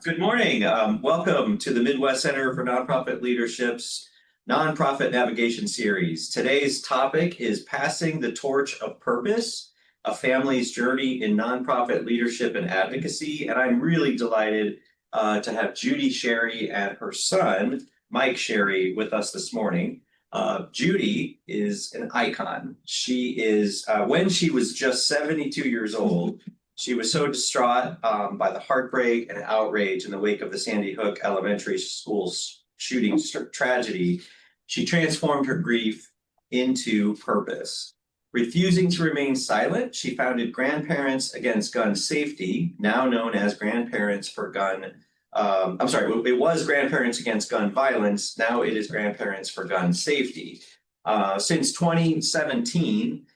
Good morning. Welcome to the Midwest Center for Nonprofit Leadership's Nonprofit Navigation Series. Today's topic is Passing the Torch of Purpose, a family's journey in nonprofit leadership and advocacy. And I'm really delighted to have Judy Sherry and her son, Mike Sherry, with us this morning. Judy is an icon. She is, when she was just 72 years old, she was so distraught by the heartbreak and outrage in the wake of the Sandy Hook Elementary School shooting tragedy. She transformed her grief into purpose. Refusing to remain silent, she founded Grandparents Against Gun Safety, now known as Grandparents for Gun. It was Grandparents Against Gun Violence. Now it is Grandparents for Gun Safety. Since 2017,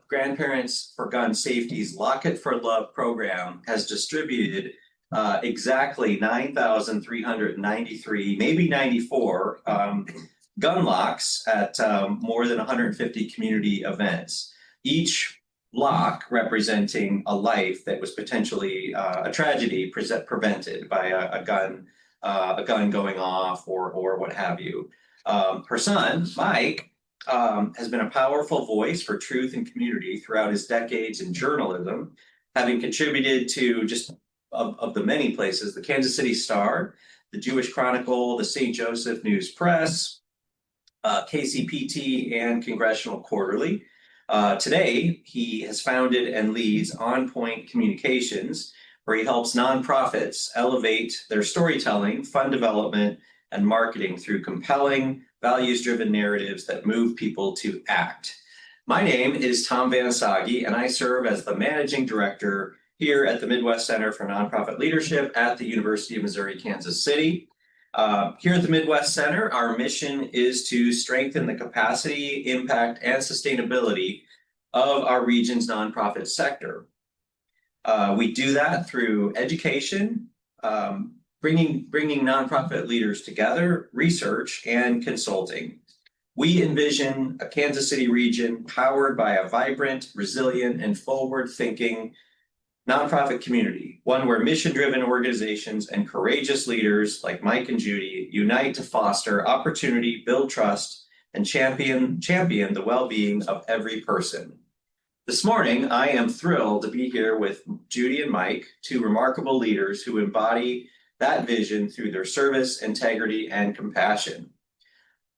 Grandparents for Gun Safety's Lock It for Love program has distributed exactly 9,393, maybe 94 gun locks at more than 150 community events. Each lock representing a life that was potentially a tragedy prevented by a gun going off or what have you. Her son, Mike, has been a powerful voice for truth and community throughout his decades in journalism, having contributed to just of the many places, the Kansas City Star, the Jewish Chronicle, the St. Joseph News Press, KCPT, and Congressional Quarterly. Today, he has founded and leads On Point Communications, where he helps nonprofits elevate their storytelling, fund development, and marketing through compelling, values-driven narratives that move people to act. My name is Tom Vanasagi, and I serve as the Managing Director here at the Midwest Center for Nonprofit Leadership at the University of Missouri, Kansas City. Here at the Midwest Center, our mission is to strengthen the capacity, impact, and sustainability of our region's nonprofit sector. We do that through education, bringing nonprofit leaders together, research, and consulting. We envision a Kansas City region powered by a vibrant, resilient, and forward-thinking nonprofit community, one where mission-driven organizations and courageous leaders like Mike and Judy unite to foster opportunity, build trust, and champion the well-being of every person. This morning, I am thrilled to be here with Judy and Mike, two remarkable leaders who embody that vision through their service, integrity, and compassion.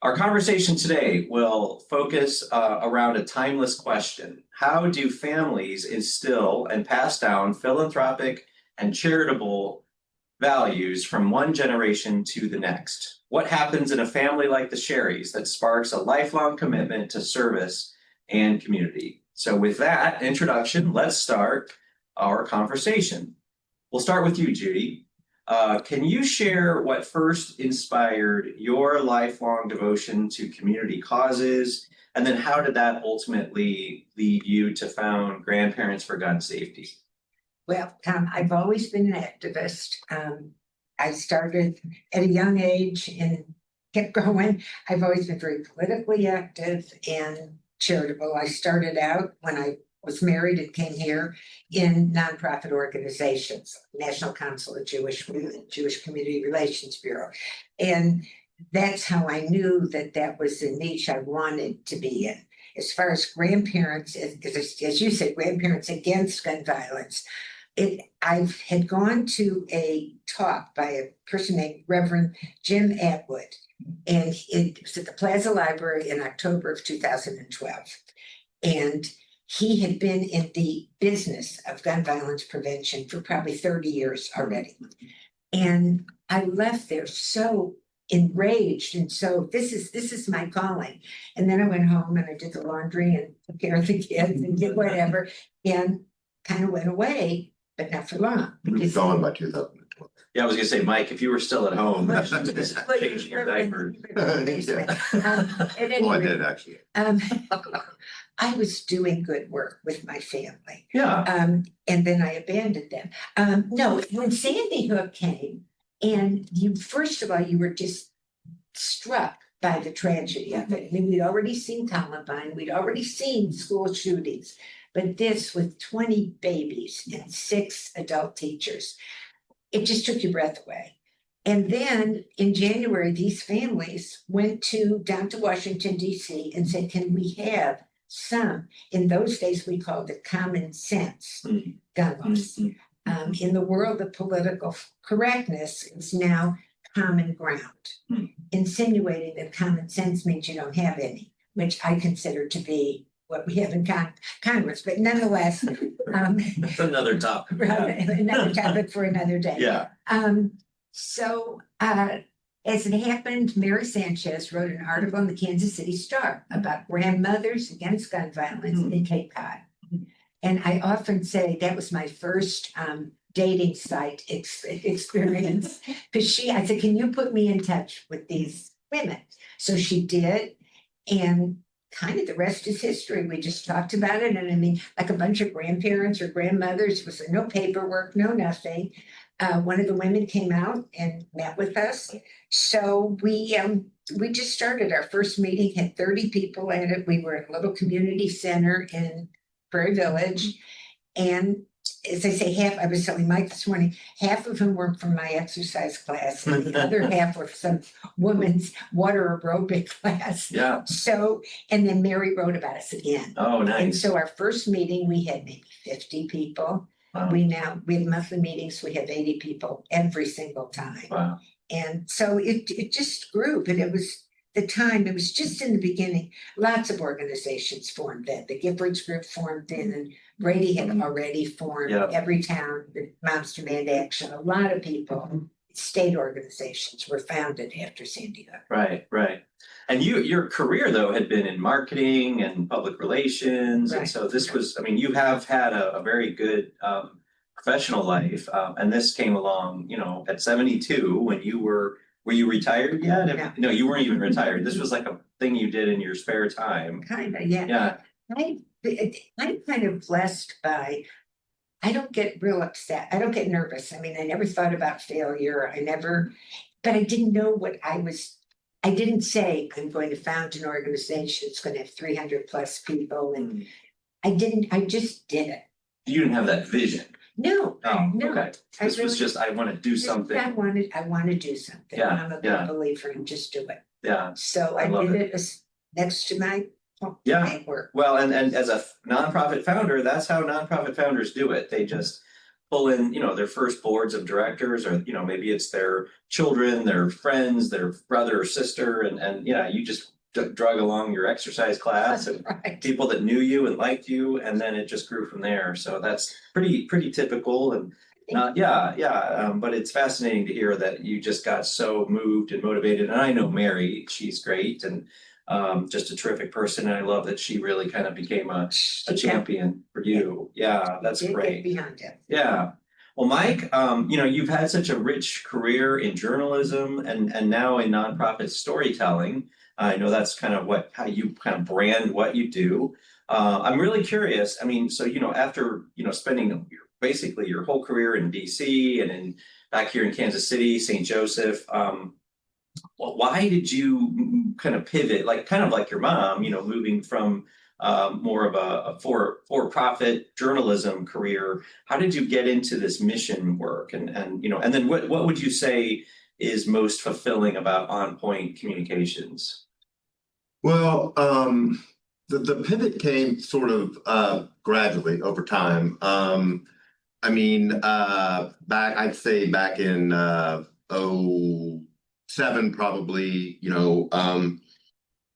Our conversation today will focus around a timeless question. How do families instill and pass down philanthropic and charitable values from one generation to the next? What happens in a family like the Sherrys that sparks a lifelong commitment to service and community? So with that introduction, let's start our conversation. We'll start with you, Judy. Can you share what first inspired your lifelong devotion to community causes? And then how did that ultimately lead you to found Grandparents for Gun Safety? Well, I've always been an activist. I started at a young age and kept going. I've always been very politically active and charitable. I started out when I was married and came here in nonprofit organizations, National Council of Jewish Community Relations Bureau. And that's how I knew that was the niche I wanted to be in. As far as grandparents, as you said, Grandparents Against Gun Violence, I had gone to a talk by a person named Reverend Jim Atwood, and it was at the Plaza Library in October of 2012. And he had been in the business of gun violence prevention for probably 30 years already. And I left there so enraged. And so this is my calling. And then I went home and I did the laundry and took care of the kids and did whatever and kind of went away, but not for long. It was gone by 2012. Yeah, I was going to say, Mike, if you were still at home, changing your diaper. Well, I did actually. I was doing good work with my family. Yeah. And then I abandoned them. No, when Sandy Hook came, and first of all, you were just struck by the tragedy of it. I mean, we'd already seen Columbine, we'd already seen school shootings, but this with 20 babies and 6 adult teachers. it just took your breath away. And then in January, these families went down to Washington, D.C. and said, can we have some, in those days we called it common sense gun laws. In the world of political correctness, it's now common ground, insinuating that common sense means you don't have any, which I consider to be what we have in Congress, but nonetheless. That's another topic. Right, another topic for another day. Yeah. So as it happened, Mary Sanchez wrote an article in the Kansas City Star about grandmothers against gun violence in Cape Cod. And I often say that was my first dating site experience, because I said, can you put me in touch with these women? So she did, and kind of the rest is history. We just talked about it, and I mean, like a bunch of grandparents or grandmothers, was no paperwork, no nothing. One of the women came out and met with us. So we just started our first meeting, had 30 people at it. We were at a little community center in Prairie Village. And as I say, I was telling Mike this morning, half of them were from my exercise class, and the other half were some woman's water aerobic class. Yeah. So, and then Mary wrote about us again. Oh, nice. And so our first meeting, we had maybe 50 people. Wow. We have monthly meetings, we have 80 people every single time. Wow. And so it just grew, but it was just in the beginning. Lots of organizations formed then. The Giffords group formed in, and Brady had already formed. Every town, the Moms Demand Action, a lot of people, state organizations were founded after Sandy Hook. Right. And your career though had been in marketing and public relations. Right. And so this was, I mean, you have had a very good professional life. And this came along, at 72 when were you retired yet? No, you weren't even retired. This was like a thing you did in your spare time. Kind of, yeah. Yeah. I'm kind of blessed by, I don't get real upset. I don't get nervous. I mean, I never thought about failure. But I didn't know what I didn't say I'm going to found an organization. It's going to have 300 plus people. And I just did it. You didn't have that vision. No. Okay. This was just, I want to do something. I want to do something. Yeah, I'm a big believer in just do it. Yeah. So I did it next to my work. Well, and as a nonprofit founder, that's how nonprofit founders do it. They just pull in, their first boards of directors, or, maybe it's their children, their friends, their brother or sister. And you just drug along your exercise class and people that knew you and liked you. And then it just grew from there. So that's pretty typical. And but it's fascinating to hear that you just got so moved and motivated. And I know Mary, she's great and just a terrific person. And I love that she really kind of became a champion for you. Yeah, that's great. Beyond it. Yeah. Well, Mike, you've had such a rich career in journalism and now in nonprofit storytelling. I know that's kind of how you kind of brand what you do. I'm really curious. I mean, so, after, spending basically your whole career in DC and back here in Kansas City, St. Joseph, why did you kind of pivot, kind of like your mom, moving from more of a for-profit journalism career? How did you get into this mission work? And then what would you say is most fulfilling about On Point Communications? Well, the pivot came sort of gradually over time. I mean, I'd say back in 2007, probably,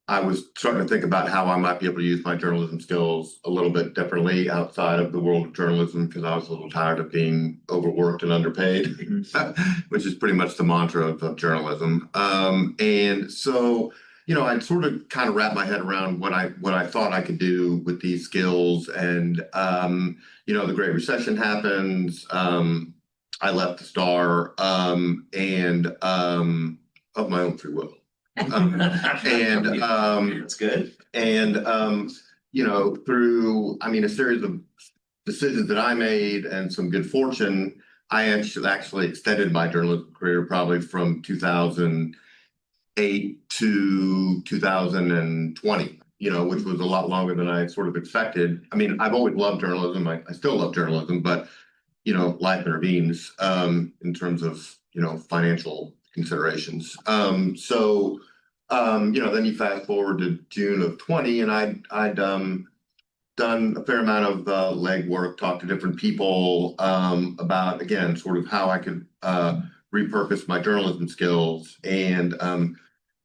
I was starting to think about how I might be able to use my journalism skills a little bit differently outside of the world of journalism, because I was a little tired of being overworked and underpaid, which is pretty much the mantra of journalism. And so, I'd sort of kind of wrap my head around what I thought I could do with these skills. And, the Great Recession happens. I left the Star and of my own free will. That's good. And through a series of decisions that I made and some good fortune, I actually extended my journalism career probably from 2008 to 2020, which was a lot longer than I sort of expected. I mean, I've always loved journalism. I still love journalism, but life intervenes, in terms of, financial considerations. Then you fast forward to June of 20, and I'd done a fair amount of legwork, talked to different people about, again, sort of how I could repurpose my journalism skills. And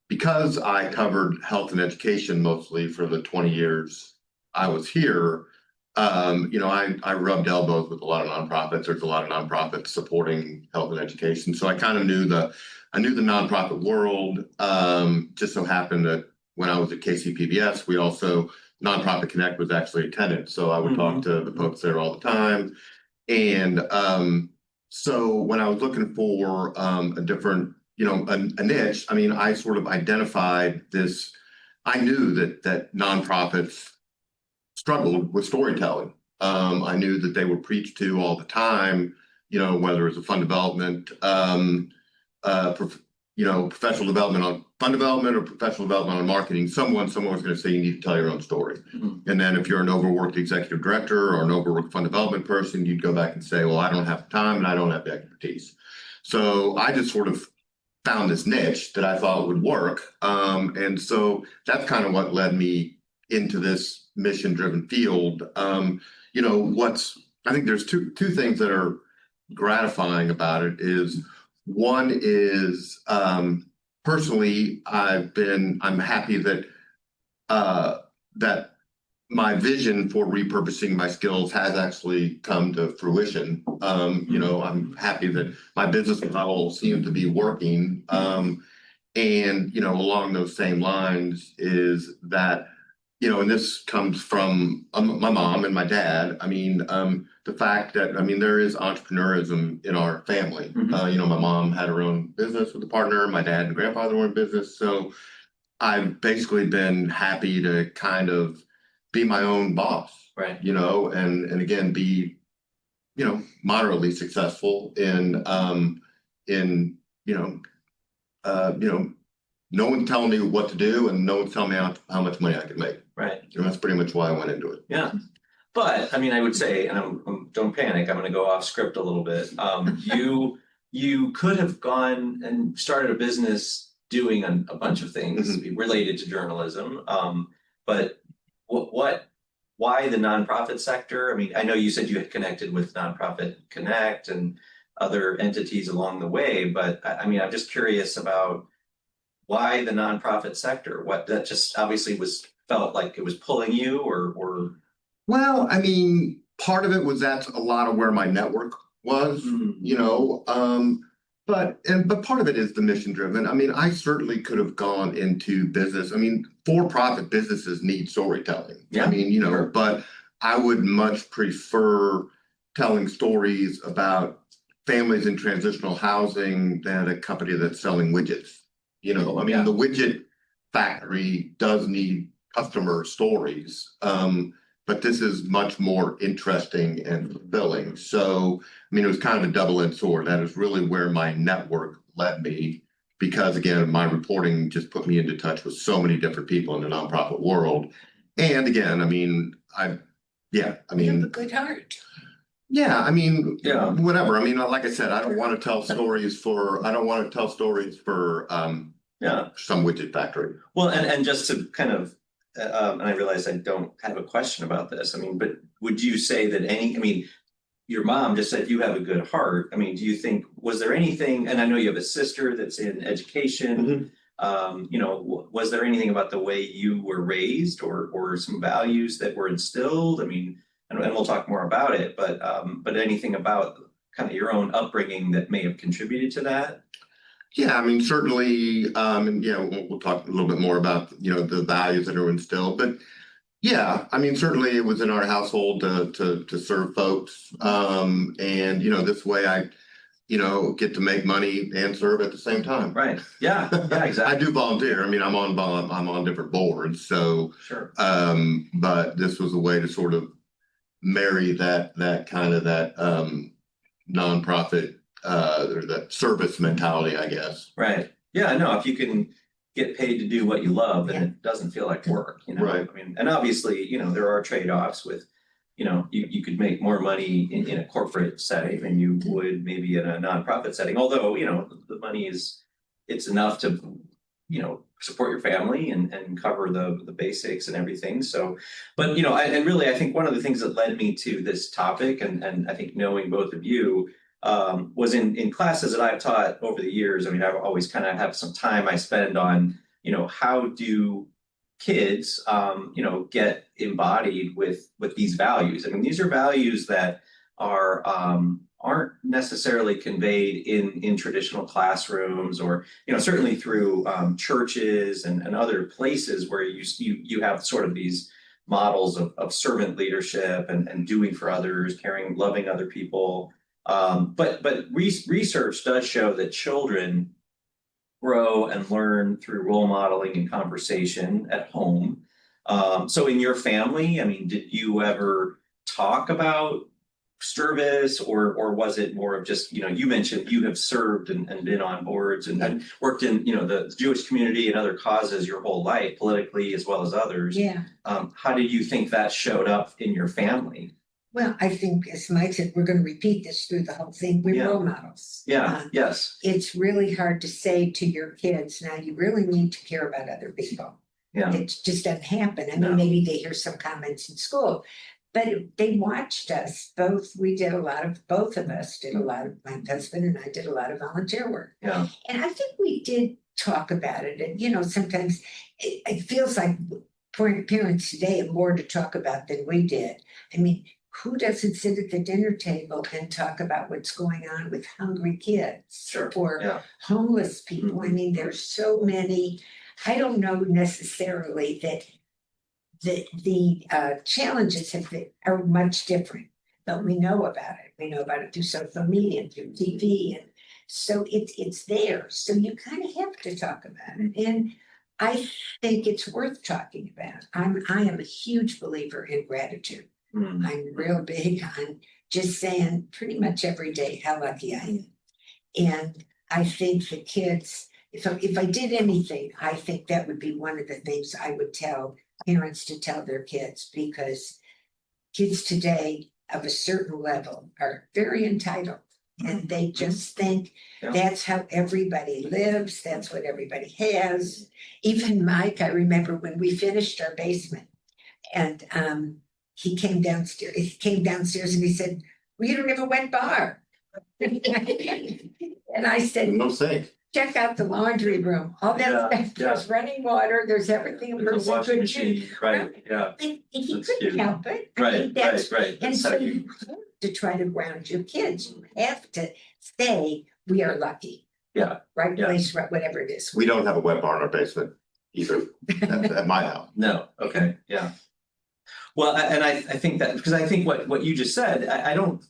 because I covered health and education mostly for the 20 years I was here, I rubbed elbows with a lot of nonprofits. There's a lot of nonprofits supporting health and education. So I kind of knew the nonprofit world. Just so happened that when I was at KCPBS, we also Nonprofit Connect was actually a tenant. So I would talk to the folks there all the time. And so when I was looking for a different, a niche, I mean, I sort of identified this. I knew that nonprofits struggled with storytelling. I knew that they were preached to all the time, whether it's a fund development, professional development on fund development or professional development on marketing. Someone's going to say you need to tell your own story. Mm-hmm. And then if you're an overworked executive director or an overworked fund development person, you'd go back and say, well, I don't have the time and I don't have the expertise. So I just sort of found this niche that I thought would work. And so that's kind of what led me into this mission-driven field. I think there's two things that are gratifying about it is one is personally I'm happy that that my vision for repurposing my skills has actually come to fruition. I'm happy that my business model seemed to be working. And along those same lines is that and this comes from my mom and my dad. I mean, the fact that, there is entrepreneurism in our family. Mm-hmm. My mom had her own business with a partner. My dad and grandfather were in business. So I've basically been happy to kind of be my own boss, right? And again, be, moderately successful in no one's telling me what to do and no one's telling me how much money I can make. Right. And that's pretty much why I went into it. Yeah. But I would say, and don't panic, I'm going to go off script a little bit. You could have gone and started a business doing a bunch of things mm-hmm. related to journalism. But why the nonprofit sector? I know you said you had connected with Nonprofit Connect and other entities along the way, but I'm just curious about why the nonprofit sector? What that just obviously felt like it was pulling you or? Well, part of it was that's a lot of where my network was, mm-hmm. But part of it is the mission driven. I certainly could have gone into business. For-profit businesses need storytelling. Yeah. Sure. But I would much prefer telling stories about families in transitional housing than a company that's selling widgets. The widget factory does need customer stories, but this is much more interesting and fulfilling. So, it was kind of a double-edged sword. That is really where my network led me because, again, my reporting just put me into touch with so many different people in the nonprofit world. And again, You have a good heart. Yeah, whatever. Like I said, I don't want to tell stories for some widget factory. Well, and just to kind of, and I realize I don't have a question about this. But would you say that your mom just said you have a good heart. Do you think, was there anything, and I know you have a sister that's in education, mm-hmm. Was there anything about the way you were raised or some values that were instilled? And we'll talk more about it, but anything about kind of your own upbringing that may have contributed to that? Yeah, certainly, we'll talk a little bit more about, the values that are instilled, but yeah, certainly it was in our household to serve folks. And, this way I, get to make money and serve at the same time. Right. Yeah. Yeah, exactly. I do volunteer. I'm on different boards. So, sure. But this was a way to sort of marry that nonprofit or that service mentality, I guess. Right. Yeah, I know. If you can get paid to do what you love, then it doesn't feel like work, Right. And obviously, there are trade-offs with you could make more money in a corporate setting than you would maybe in a nonprofit setting. Although, the money it's enough to, support your family and cover the basics and everything. So, but, I think one of the things that led me to this topic and I think knowing both of you was in classes that I've taught over the years. I mean, I've always kind of have some time I spend on, how do kids, get embodied with these values. I mean, these are values that aren't necessarily conveyed in traditional classrooms or, certainly through churches and other places where you have sort of these models of servant leadership and doing for others, caring, loving other people. But research does show that children grow and learn through role modeling and conversation at home. So in your family, I mean, did you ever talk about service or was it more of just, you mentioned you have served and been on boards and worked in, the Jewish community and other causes your whole life, politically as well as others. Yeah. How do you think that showed up in your family? Well, I think, as Mike said, we're going to repeat this through the whole thing. We're role models. Yeah, yes. It's really hard to say to your kids, now you really need to care about other people. Yeah. It just doesn't happen. I mean, maybe they hear some comments in school, but they watched us both. Both of us did a lot of, my husband and I did a lot of volunteer work. Yeah. And I think we did talk about it. And, sometimes it feels like parents today have more to talk about than we did. I mean, who doesn't sit at the dinner table and talk about what's going on with hungry kids or homeless people? I mean, there's so many. I don't know necessarily that the challenges are much different, but we know about it. We know about it through social media and through TV, and so it's there. So you kind of have to talk about it, and I think it's worth talking about. I am a huge believer in gratitude. I'm real big on just saying pretty much every day how lucky I am. And I think the kids, if I did anything, I think that would be one of the things I would tell parents to tell their kids, because kids today of a certain level are very entitled. And they just think that's how everybody lives. That's what everybody has. Even Mike, I remember when we finished our basement and he came downstairs and he said, "Well, you don't have a wet bar." And I said, No sink. "Check out the laundry room. All that stuff. There's running water. There's everything. There's a washing machine, right? Yeah. And he couldn't help it. Right. And so you have to try to ground your kids. You have to say, we are lucky. Yeah. Right place, right, whatever it is. We don't have a wet bar in our basement either at my house. No. Okay. Yeah. Well, and I think that, because I think what you just said,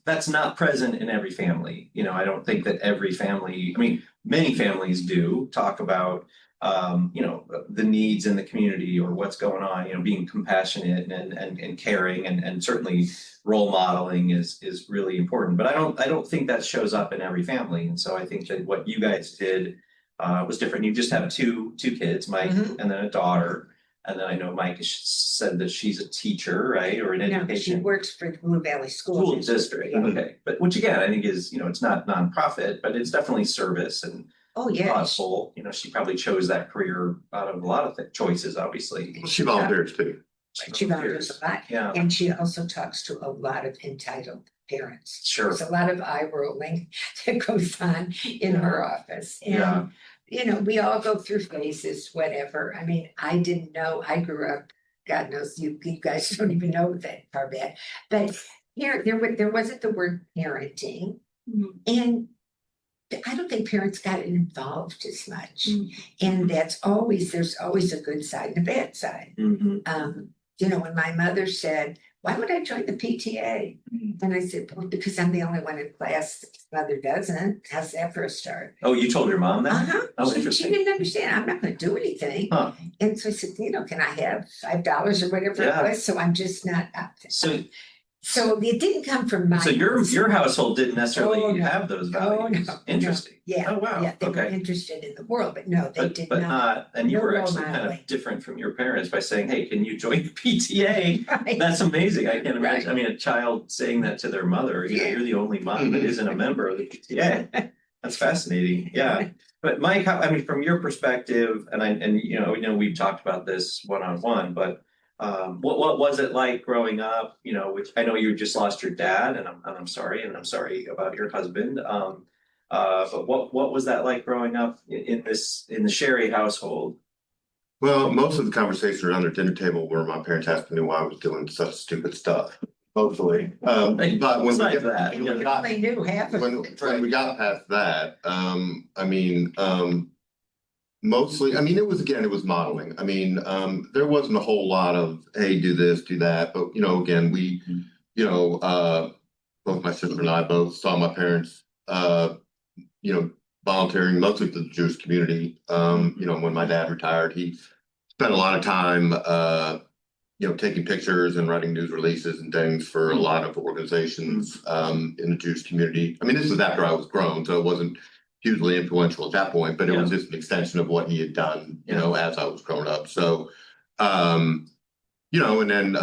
that's not present in every family. I don't think that every family, I mean, many families do talk about, the needs in the community or what's going on, being compassionate and caring and certainly role modeling is really important. But I don't think that shows up in every family. And so I think that what you guys did was different. You just have two kids, Mike and then a daughter. And then I know Mike said that she's a teacher, right? Or in education. She works for the Blue Valley School District. Okay. But which again, I think is, it's not nonprofit, but it's definitely service and thoughtful. She probably chose that career out of a lot of choices, obviously. Well, she volunteers too. She volunteers a lot. Yeah. And she also talks to a lot of entitled parents. Sure. There's a lot of eye rolling that goes on in her office. And we all go through phases, whatever. I mean, I didn't know. I grew up, God knows you guys don't even know that far back. But there wasn't the word parenting. And I don't think parents got involved as much. And there's always a good side and a bad side. When my mother said, "Why would I join the PTA?" And I said, "Well, because I'm the only one in class. Mother doesn't." How's that for a start? Oh, you told your mom that? Oh, She didn't understand. I'm not going to do anything. And so I said, "Can I have $5 or whatever it was?" So I'm just not up. So So it didn't come from my. So your household didn't necessarily Oh, no. have those Oh, values. no, Interesting. no. Yeah. Oh, wow. Yeah, they were Okay. interested in the world, but no, they did But not. not, and you No were role actually kind modeling. of different from your parents by saying, hey, can you join the PTA? Right. That's amazing. I can't imagine. Right. I mean, a child saying that to their mother, you know, Yeah. you're the only mom that isn't a member of the PTA. That's fascinating. Yeah. But Mike, I mean, from your perspective, and you know, we've talked about this one-on-one, but what was it like growing up? You know, which I know you just lost your dad, and I'm sorry, and I'm sorry about your husband. But what was that like growing up in the Sherry household? Well, most of the conversations around the dinner table were my parents asking me why I was doing such stupid stuff. Mostly, but when Besides that, when yeah. we got They knew half of it. when we got past that, mostly, I mean, it was modeling. I mean, there wasn't a whole lot of, hey, do this, do that. But, you know, again, both my sister and I both saw my parents, you know, volunteering mostly to the Jewish community. You know, when my dad retired, he spent a lot of time, you know, taking pictures and writing news releases and things for a lot of organizations in the Jewish community. I mean, this was after I was grown, so it wasn't hugely influential at that point, but it was just an extension of what he had done, you know, as I was growing up. So, you know, and then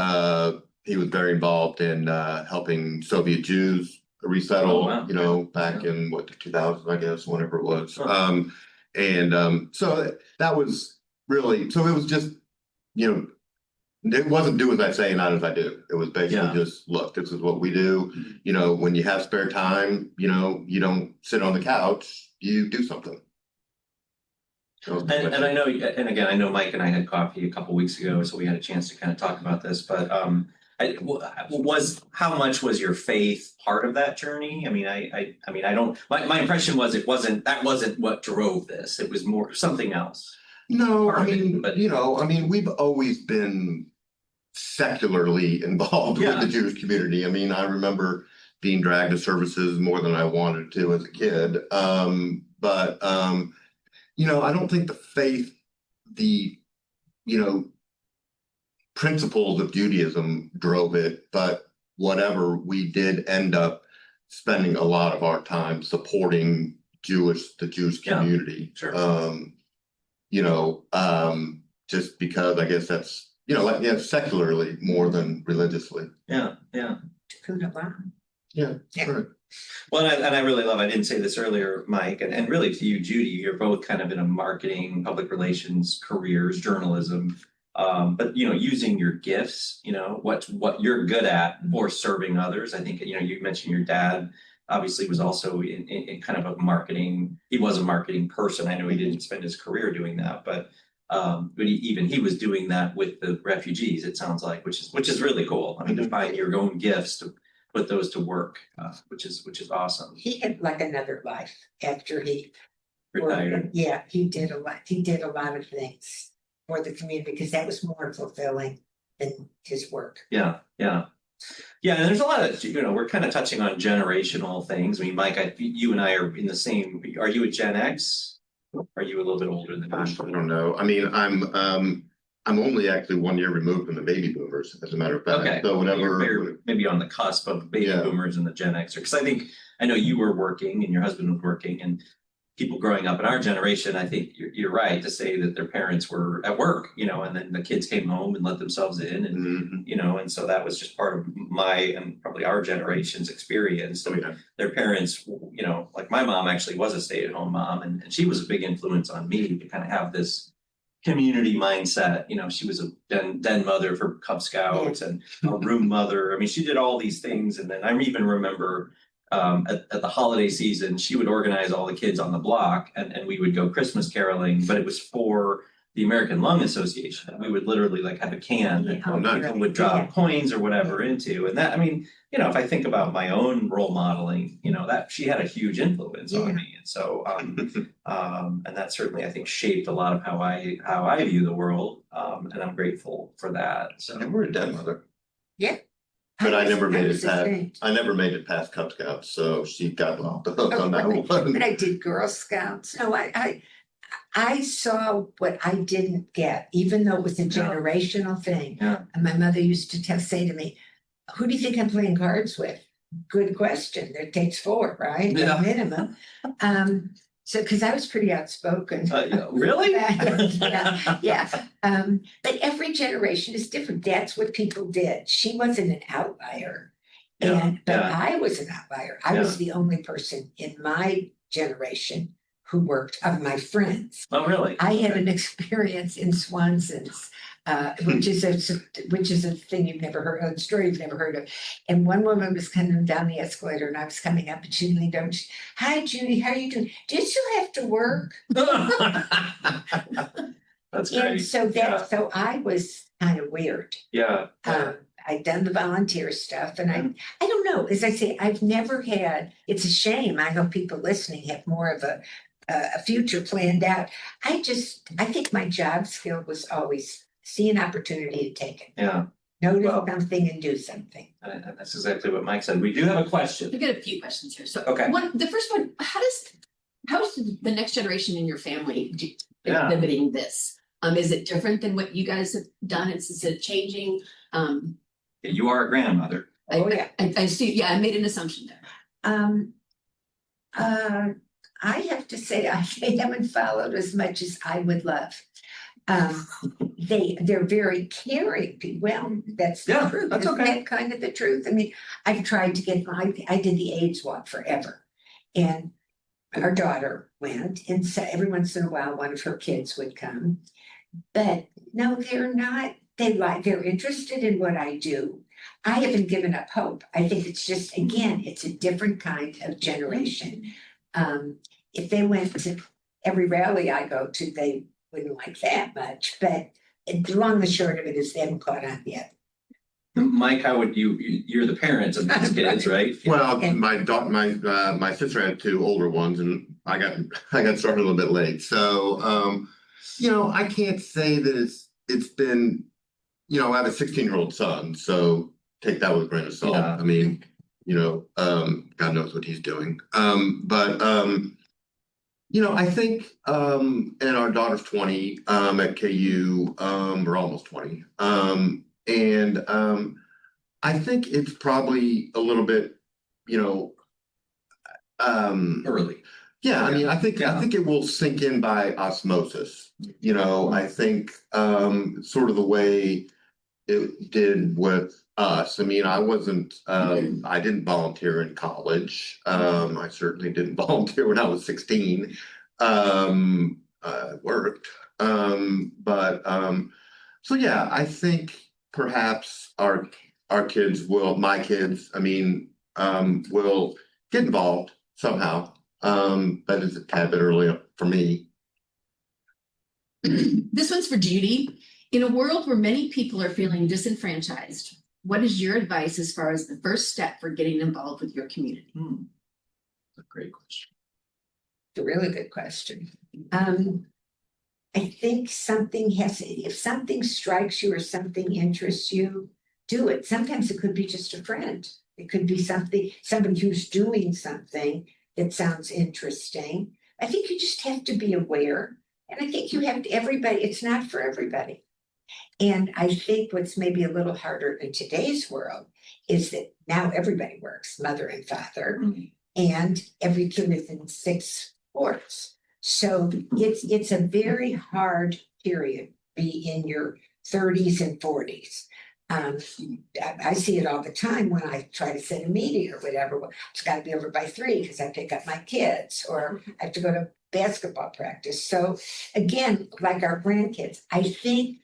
he was very involved in helping Soviet Jews resettle, Oh, wow. you know, back in what, the 2000s, I guess, whenever it was. Huh. So that was really, so it was just, you know, it wasn't do as I say, not as I do. It was basically just, look, this is what we do. You know, when you have spare time, you know, you don't sit on the couch, you do something. And I know, and again, I know Mike and I had coffee a couple weeks ago, so we had a chance to kind of talk about this. But how much was your faith part of that journey? I mean, I mean, I don't. My impression was that wasn't what drove this. It was more something else. No, I mean, you know, I mean, we've always been secularly involved with the Jewish community. I mean, I remember being dragged to services more than I wanted to as a kid. You know, I don't think the faith, you know, principles of Judaism drove it, but whatever, we did end up spending a lot of our time supporting the Jewish community. Sure. You know, just because I guess that's, you know, like, yeah, secularly more than religiously. Yeah. Yeah, Yeah. right. Well, and I really love, I didn't say this earlier, Mike, and really to you, Judy, you're both kind of in a marketing, public relations careers, journalism. But you know, using your gifts, you know, what you're good at for serving others. I think, you know, you mentioned your dad obviously was also in kind of a marketing, he was a marketing person. I know he didn't spend his career doing that, but even he was doing that with the refugees, it sounds like, which is really cool. I mean, to find your own gifts to put those to work, which is awesome. He had like another life after he Retired. Yeah, he did a lot. He did a lot of things for the community because that was more fulfilling than his work. Yeah. And there's a lot of, you know, we're kind of touching on generational things. I mean, Mike, you and I are in the same. Are you a Gen X? Are you a little bit older than I me? don't know. I mean, I'm only actually 1 year removed from the baby boomers, as a matter of fact. Okay. So You're maybe on the cusp of baby boomers and the Gen Xer. Because I know you were working and your husband was working, and people growing up in our generation, I think you're right to say that their parents were at work, you know, and then the kids came home and let themselves in, and you know, and so that was just part of my and probably our generation's experience. Their parents, you know, like my mom actually was a stay-at-home mom, and she was a big influence on me to kind of have this community mindset. You know, she was a den mother for Cub Scouts and a room mother. I mean, she did all these things, and then I even remember. At the holiday season, she would organize all the kids on the block and we would go Christmas caroling, but it was for the American Lung Association. We would literally like have a can that people would drop coins or whatever into. And that, I mean, you know, if I think about my own role modeling, you know, that she had a huge influence on me. And so, and that certainly, I think, shaped a lot of how I view the world. And I'm grateful for that. So and we're a den mother. Yeah. But I never made it past Cub Scouts, so she got off the hook on that one. But I did Girl Scouts. No, I saw what I didn't get, even though it was a generational thing. Yeah. And my mother used to say to me, who do you think I'm playing cards with? Good question. It takes 4, right? Yeah. At minimum. So, because I was pretty outspoken. Really? Yeah. But every generation is different. That's what people did. She wasn't an outlier. But I was an outlier. I was the only person in my generation who worked, of my friends. Oh, really? I had an experience in Swanson's, which is a thing you've never heard of, a story you've never heard of. And one woman was coming down the escalator, and I was coming up, and she leaned over. Hi, Judy. How are you doing? Do you still have to work? That's great. And so so I was kind of weird. Yeah. I'd done the volunteer stuff, and I don't know. As I say, I've never had. It's a shame. I know people listening have more of a future planned out. I think my job skill was always see an opportunity to take it. Yeah. Notice something and do something. That's exactly what Mike said. We do have a question. We've got a few questions here. So okay. The first one, how is the next generation in your family exhibiting this? Is it different than what you guys have done? Is it changing? You are a grandmother. I see. Yeah, I made an assumption there. I have to say I haven't followed as much as I would love. They're very caring. Well, that's the truth. That's Isn't okay. that kind of the truth? I mean, I've tried to get I did the AIDS walk forever, and our daughter went, and so every once in a while one of her kids would come. But no, they're not. They're interested in what I do. I haven't given up hope. I think it's just, again, it's a different kind of generation. If they went to every rally I go to, they wouldn't like that much. But the long and short of it is they haven't caught on yet. Mike, how would you're the parents of these kids, right? Well, my sister had 2 older ones, and I got started a little bit late. So I can't say that it's been, I have a 16-year-old son, so take that with a grain of salt. Yeah. I mean, God knows what he's doing. I think, and our daughter's 20 at KU, we're almost 20. And I think it's probably a little bit, early. Yeah, I mean, I think it will sink in by osmosis. I think sort of the way it did with us. I mean, I didn't volunteer in college. I certainly didn't volunteer when I was 16. I worked. So yeah, I think perhaps my kids, will get involved somehow. But it's a tad bit early for me. This one's for Judy. In a world where many people are feeling disenfranchised, what is your advice as far as the first step for getting involved with your community? That's a great question. It's a really good question. I think if something strikes you or something interests you, do it. Sometimes it could be just a friend. It could be somebody who's doing something that sounds interesting. I think you just have to be aware. And I think it's not for everybody. And I think what's maybe a little harder in today's world is that now everybody works, mother and father, and every kid is in 6 sports. So it's a very hard period, be in your 30s and 40s. I see it all the time when I try to set a meeting or whatever. Well, it's got to be over by 3 because I pick up my kids, or I have to go to basketball practice. So again, like our grandkids, I think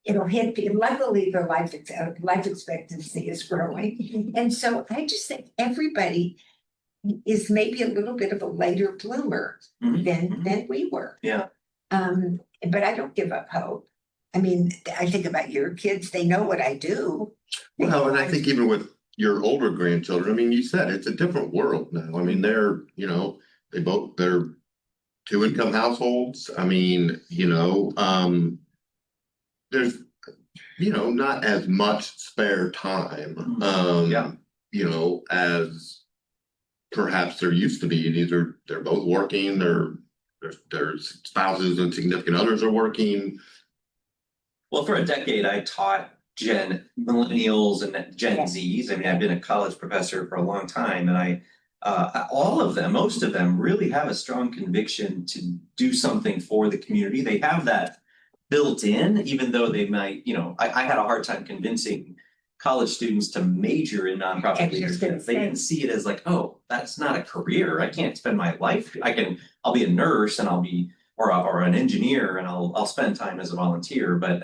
it'll hit people. Luckily, their life expectancy is growing. And so I just think everybody is maybe a little bit of a later bloomer than we were. Yeah. But I don't give up hope. I mean, I think about your kids, they know what I do. Well, and I think even with your older grandchildren, I mean, you said it's a different world now. I mean, they're 2-income households. I mean, there's, not as much spare time, as perhaps there used to be. They're both working, their spouses and significant others are working. Well, for a decade, I taught Gen millennials and Gen Yeah. Zs. I mean, I've been a college professor for a long time, and all of them, most of them really have a strong conviction to do something for the community. They have that built in, even though they might, I had a hard time convincing college students to major in I nonprofit was just gonna leadership. They say. didn't see it as like, oh, that's not a career. I can't spend my life. I'll be a nurse and or an engineer and I'll spend time as a volunteer. But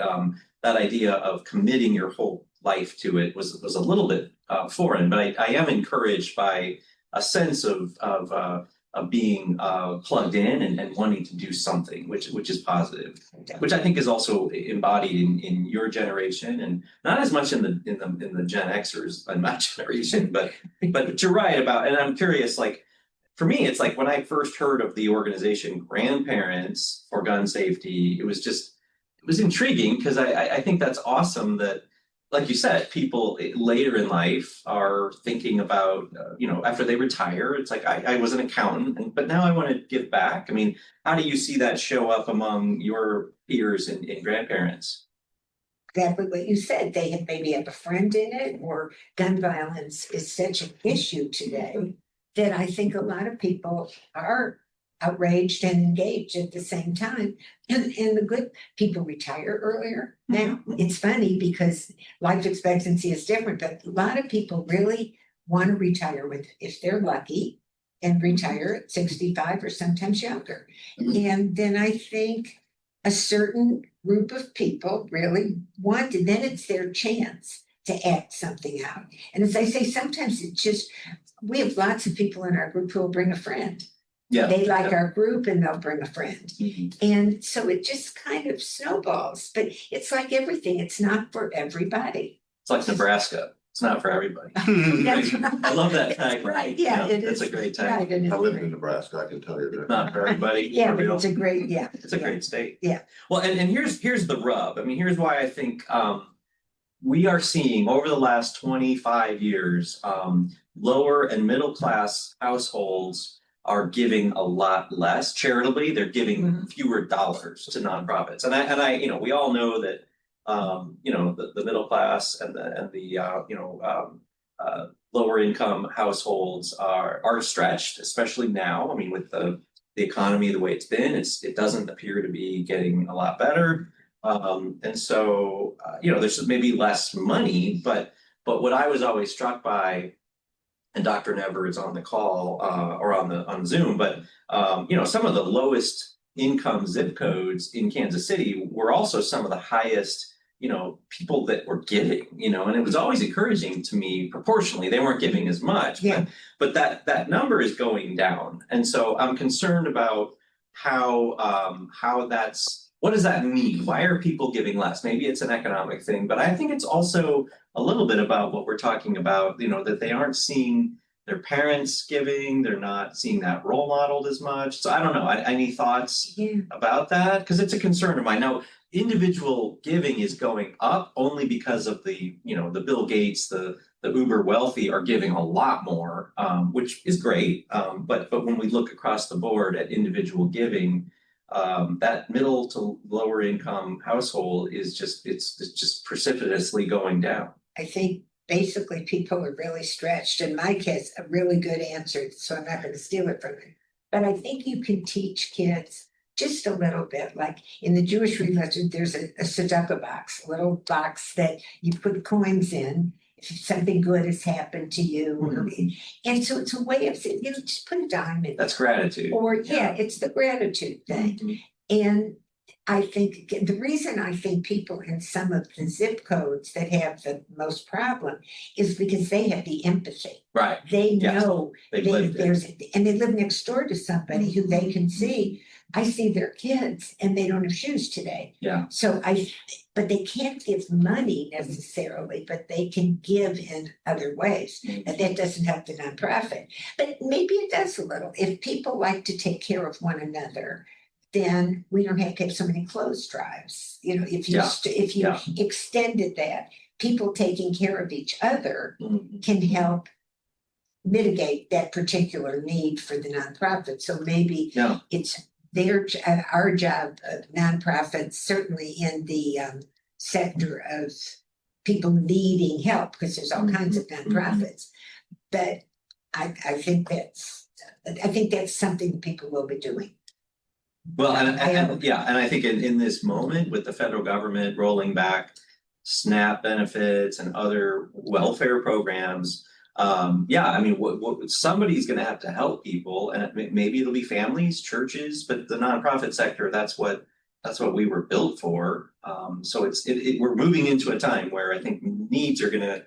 that idea of committing your whole life to it was a little bit foreign. But I am encouraged by a sense of being plugged in and wanting to do something, which is positive, which I think is also embodied in your generation, and not as much in the Gen Xers in my generation, but you're right about. And I'm curious, like for me, it's like when I first heard of the organization Grandparents for Gun Safety, it was intriguing because I think that's awesome that, like you said, people later in life are thinking about, after they retire, it's like I was an accountant, but now I want to give back. I mean, how do you see that show up among your peers and grandparents? Exactly what you said. They have maybe have a friend in it, or gun violence is such an issue today that I think a lot of people are outraged and engaged at the same time. And the good people retire earlier now. It's funny because life expectancy is different, but a lot of people really want to retire if they're lucky, and retire at 65 or sometimes younger. And then I think a certain group of people really want, and then it's their chance to act something out. And as I say, sometimes we have lots of people in our group who will bring a friend. Yeah. They like our group and they'll bring a friend. Mhm. And so it just kind of snowballs, but it's like everything, it's not for everybody. It's like Nebraska. It's not for everybody. That's right. I love that That's tag. right, yeah, it That's is. a great tag. Right, it is I lived great. in Nebraska, I can tell you that. Not for everybody. Yeah, for but real. it's a great, yeah. It's a great state. Yeah. Well, and here's the rub. I mean, here's why I think we are seeing over the last 25 years, lower and middle class households are giving a lot less charitably. They're giving fewer dollars to nonprofits, and I, we all know that, the middle class and the lower income households are stretched, especially now. I mean, with the economy the way it's been, it doesn't appear to be getting a lot better. And so, there's maybe less money, but what I was always struck by, and Dr. Never is on the call or on Zoom, but some of the lowest income zip codes in Kansas City were also some of the highest, people that were giving, and it was always encouraging to me proportionally. They weren't giving as much, Yeah. but that number is going down. And so I'm concerned about how what does that mean? Why are people giving less? Maybe it's an economic thing, but I think it's also a little bit about what we're talking about, that they aren't seeing their parents giving, they're not seeing that role modeled as much. So I don't know, any thoughts about that? Because it's a concern of mine. Now, individual giving is going up only because of the Bill Gates, the uber wealthy are giving a lot more, which is great. But when we look across the board at individual giving, that middle to lower income household is it's just precipitously going down. I think basically people are really stretched. And Mike has a really good answer, so I'm not going to steal it from him. But I think you can teach kids just a little bit. Like in the Jewish religion, there's a tzedakah box, a little box that you put coins in if something good has happened to you. And so it's a way of saying, just put a dime in. That's gratitude. Or it's the gratitude thing. And I think the reason I think people in some of the zip codes that have the most problem is because they have the empathy. Right. They know and they live next door to somebody who they can see. I see their kids and they don't have shoes today. Yeah. So but they can't give money necessarily, but they can give in other ways. And that doesn't help the nonprofit. But maybe it does a little. If people like to take care of one another, then we don't have to have so many clothes drives. If you extended that, people taking care of each other can help mitigate that particular need for the nonprofit. So maybe it's our job of nonprofits, certainly in the sector of people needing help, because there's all kinds of nonprofits. But I think that's something people will be doing. Well, and I think in this moment with the federal government rolling back SNAP benefits and other welfare programs, I mean, what somebody's going to have to help people, and maybe it'll be families, churches, but the nonprofit sector, that's what we were built for. So we're moving into a time where I think needs are going to,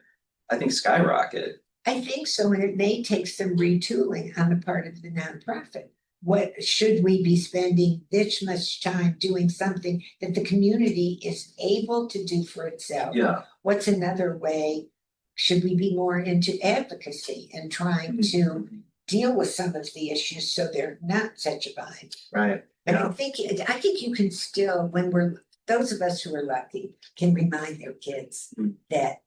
I think, skyrocket. I think so, and it may take some retooling on the part of the nonprofit. What should we be spending this much time doing something that the community is able to do for itself? Yeah. What's another way? Should we be more into advocacy and trying to deal with some of the issues so they're not such a bind? Right. And Yeah. I think you can still, those of us who are lucky, can remind their kids that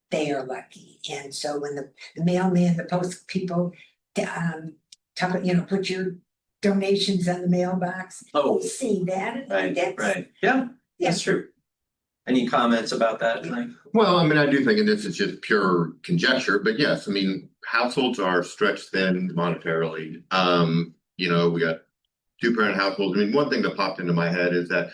they are lucky. And so when the mailman, the post people, put your donations on the mailbox. Oh, See that? right. Yeah, that's true. Any comments about that, Mike? Well, I mean, I do think, and this is just pure conjecture, but yes, I mean, households are stretched thin monetarily. We got 2-parent households. I mean, one thing that popped into my head is that,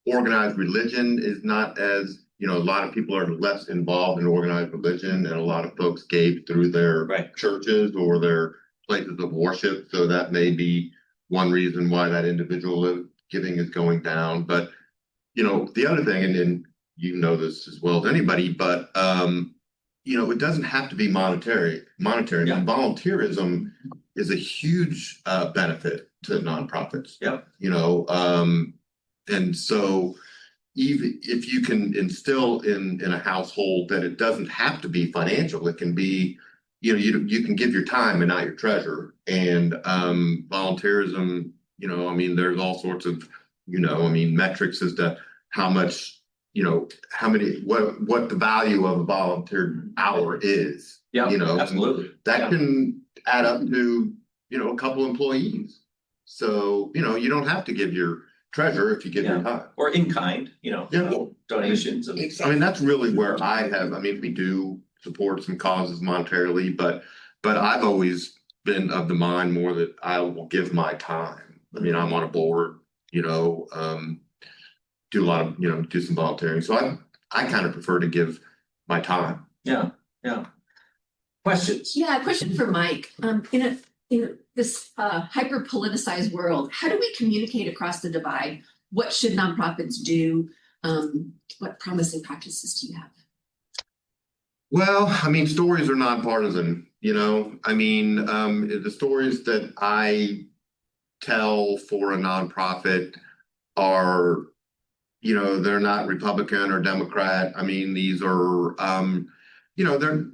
organized religion is not as, a lot of people are less involved in organized religion, and a lot of folks gave through their churches or their places of worship. So that may be one reason why that individual giving is going down. But, the other thing, and you know this as well as anybody, but, it doesn't have to be monetary. Yeah. I mean, volunteerism is a huge benefit to nonprofits. Yeah. And so even if you can instill in a household that it doesn't have to be financial, it can be, you can give your time and not your treasure. And volunteerism, I mean, there's all sorts of, metrics as to how much, what the value of a volunteer hour is. Yeah, absolutely. That can add up to, a couple employees. So, you don't have to give your treasure if you give your time. Or in kind, donations. Exactly. I mean, that's really where we do support some causes monetarily, but I've always been of the mind more that I will give my time. I mean, I'm on a board, do a lot of, do some volunteering. So I kind of prefer to give my time. Yeah. Questions? Yeah, a question for Mike. In this hyper politicized world, how do we communicate across the divide? What should nonprofits do? What promising practices do you have? Well, I mean, stories are nonpartisan, I mean, the stories that I tell for a nonprofit are, they're not Republican or Democrat. I mean, these are, they're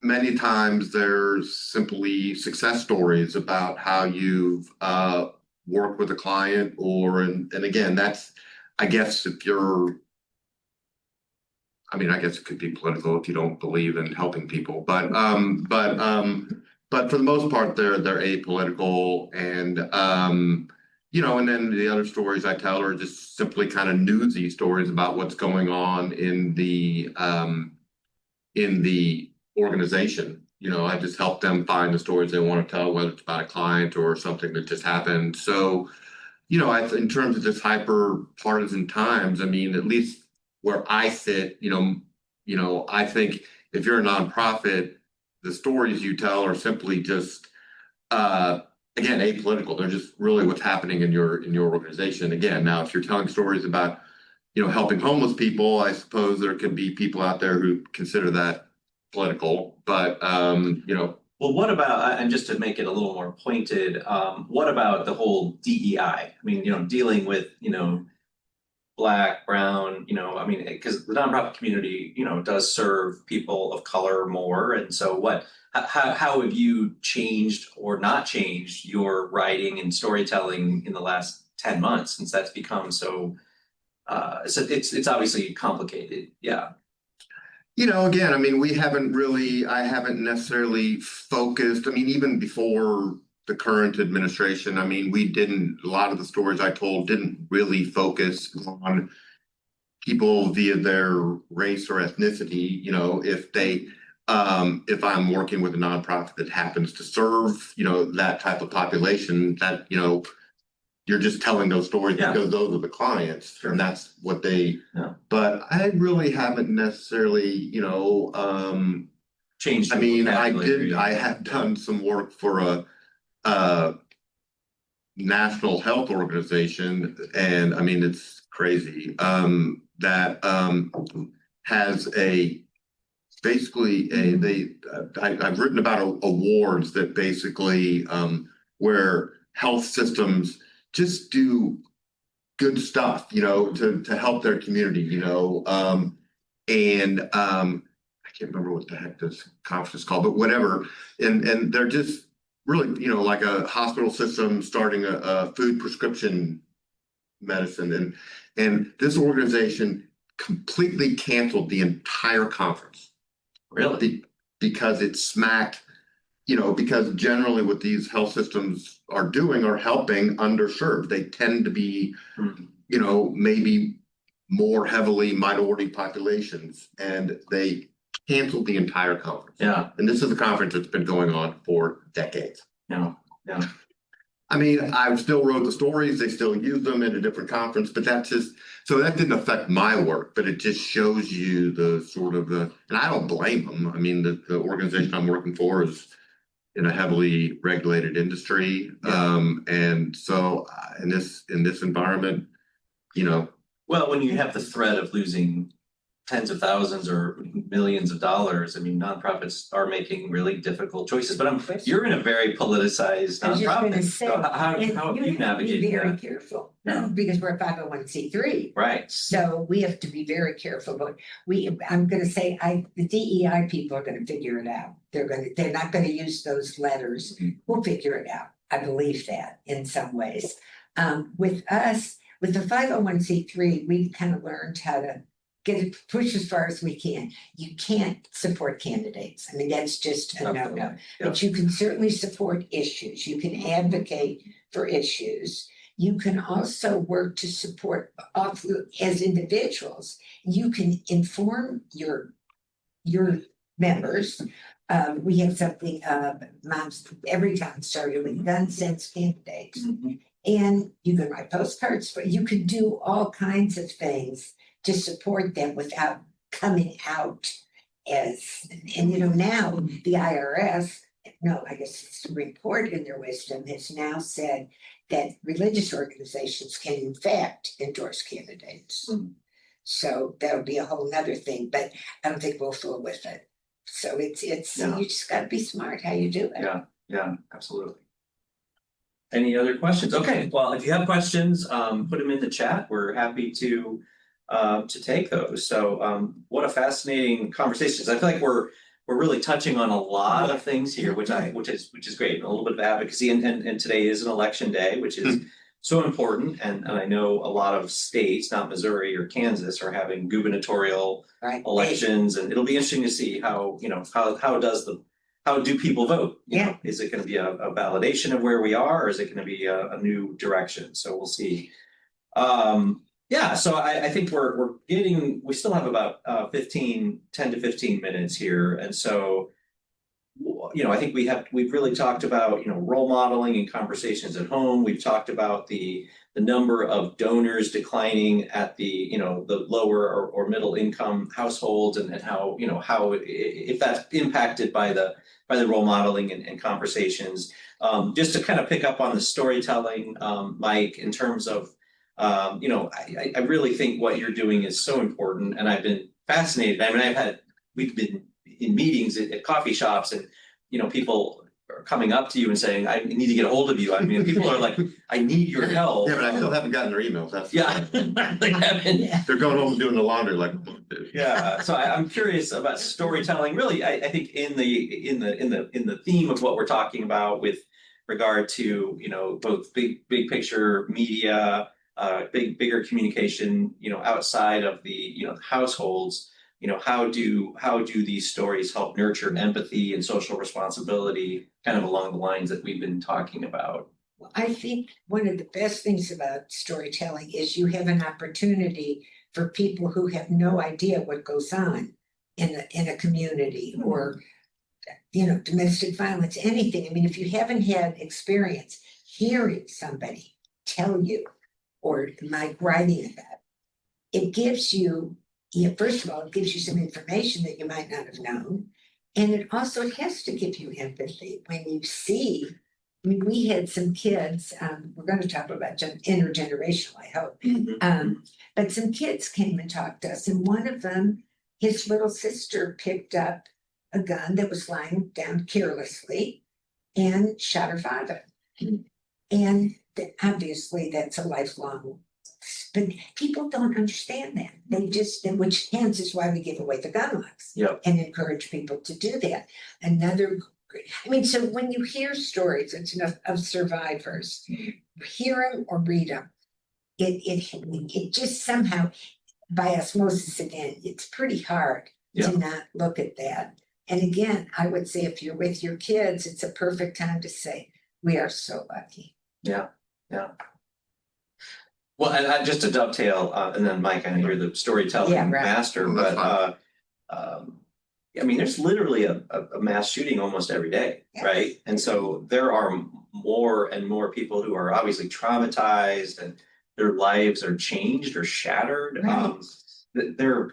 many times there's simply success stories about how you've worked with a client and again, that's, I guess if you're, I guess it could be political if you don't believe in helping people, but for the most part, they're apolitical, and and then the other stories I tell are just simply kind of newsy stories about what's going on in the organization. I just help them find the stories they want to tell, whether it's about a client or something that just happened. So, in terms of just hyper partisan times, I mean, at least where I sit, I think if you're a nonprofit, the stories you tell are simply just, again, apolitical. They're just really what's happening in your organization. Again, now, if you're telling stories about, helping homeless people, I suppose there could be people out there who consider that political, but, Well, what about, and just to make it a little more pointed, what about the whole DEI? I mean, dealing with, Black, brown, because the nonprofit community, does serve people of color more. And so how have you changed or not changed your writing and storytelling in the last 10 months, since that's become so it's obviously complicated. Yeah. Again, I mean, I haven't necessarily focused. I mean, even before the current administration, I mean, a lot of the stories I told didn't really focus on people via their race or ethnicity, you know, if I'm working with a nonprofit that happens to serve, you know, that type of population, that, you know, you're just telling those stories Yeah. because those are the clients Sure. and that's what they, Yeah. but I really haven't necessarily, you know, Changed. I mean, vocabulary. I have done some work for a national health organization, and I mean, it's crazy, that, has basically I've written about awards that basically, where health systems just do good stuff, you know, to help their community, you know, I can't remember what the heck this conference is called, but whatever. And they're just really, you know, like a hospital system starting a food prescription medicine. And this organization completely canceled the entire conference. Really? Because it smacked, you know, because generally what these health systems are doing are helping underserved. They tend to be, you know, maybe more heavily minority populations, and they canceled the entire conference. Yeah. And this is a conference that's been going on for decades. Yeah. Yeah. I mean, I still wrote the stories, they still use them in a different conference, but that's just, so that didn't affect my work, but it just shows you the sort of and I don't blame them. I mean, the organization I'm working for is in a heavily regulated industry. Yeah. And so in this environment, you know. Well, when you have the threat of losing tens of thousands or millions of dollars, I mean, nonprofits are making really difficult choices. But you're in a very politicized I was just gonna nonprofit. say, So how and have you you have to be navigated very that? careful, Yeah. because we're a 501c3. Right. So we have to be very careful, but I'm gonna say, the DEI people are gonna figure it out. They're not gonna use those letters. We'll figure it out. I believe that in some ways. With us, with the 501c3, we've kind of learned how to push as far as we can. You can't support candidates. I mean, that's just a no-no. Yeah. But you can certainly support issues. You can advocate for issues. You can also work to support as individuals. You can inform your members. We have something, moms, every time started with gun sense candidates. And you can write postcards, but you can do all kinds of things to support them without coming out as, and you know, now the IRS, no, I guess it's the report in their wisdom has now said that religious organizations can in fact endorse candidates. So that'll be a whole nother thing, but I don't think we'll fool with it. So it's Yeah. You just gotta be smart how you do it. Yeah, absolutely. Any other questions? Okay, well, if you have questions, put them in the chat. We're happy to take those. So what a fascinating conversation. I feel like we're really touching on a lot of things here, which is great. A little bit of advocacy, and today is an election day, which is so important. And I know a lot of states, not Missouri or Kansas, are having gubernatorial elections, and it'll be interesting to see how, you know, how do people vote? You know, is it going to be a validation of where we are, or is it going to be a new direction? So we'll see. Yeah, so I think we still have about 10 to 15 minutes here. And so, you know, I think we've really talked about, you know, role modeling and conversations at home. We've talked about the number of donors declining at the, you know, the lower or middle income households, and how, you know, how if that's impacted by the role modeling and conversations. Just to kind of pick up on the storytelling, Mike, in terms of, you know, I really think what you're doing is so important, and I've been fascinated. I mean, we've been in meetings at coffee shops, and, you know, people are coming up to you and saying, I need to get a hold of you. I mean, people are like, I need your help. Yeah, but I still haven't gotten their emails. That's they haven't. They're going home and doing the laundry like. Yeah, so I'm curious about storytelling. Really, I think in the theme of what we're talking about with regard to, you know, both big picture media, bigger communication, you know, outside of the, you know, households. You know, how do these stories help nurture empathy and social responsibility, kind of along the lines that we've been talking about? Well, I think one of the best things about storytelling is you have an opportunity for people who have no idea what goes on in a community, or domestic violence, anything. I mean, if you haven't had experience hearing somebody tell you, or Mike writing about it, it gives you, first of all, it gives you some information that you might not have known. And it also has to give you empathy when you see. I mean, we had some kids, we're going to talk about intergenerational, I hope. But some kids came and talked to us, and one of them, his little sister picked up a gun that was lying down carelessly and shot her father. And obviously that's a lifelong, but people don't understand that. They just, which hence is why we give away the gun laws and encourage people to do that. So when you hear stories of survivors, hear them or read them, it just somehow, by osmosis again, it's pretty hard to not look at that. And again, I would say if you're with your kids, it's a perfect time to say, we are so lucky. Yeah. Well, and just to dovetail, and then Mike, I know you're the storytelling master, but I mean, there's literally a mass shooting almost every day, right? And so there are more and more people who are obviously traumatized, and their lives are changed or shattered. Right. Either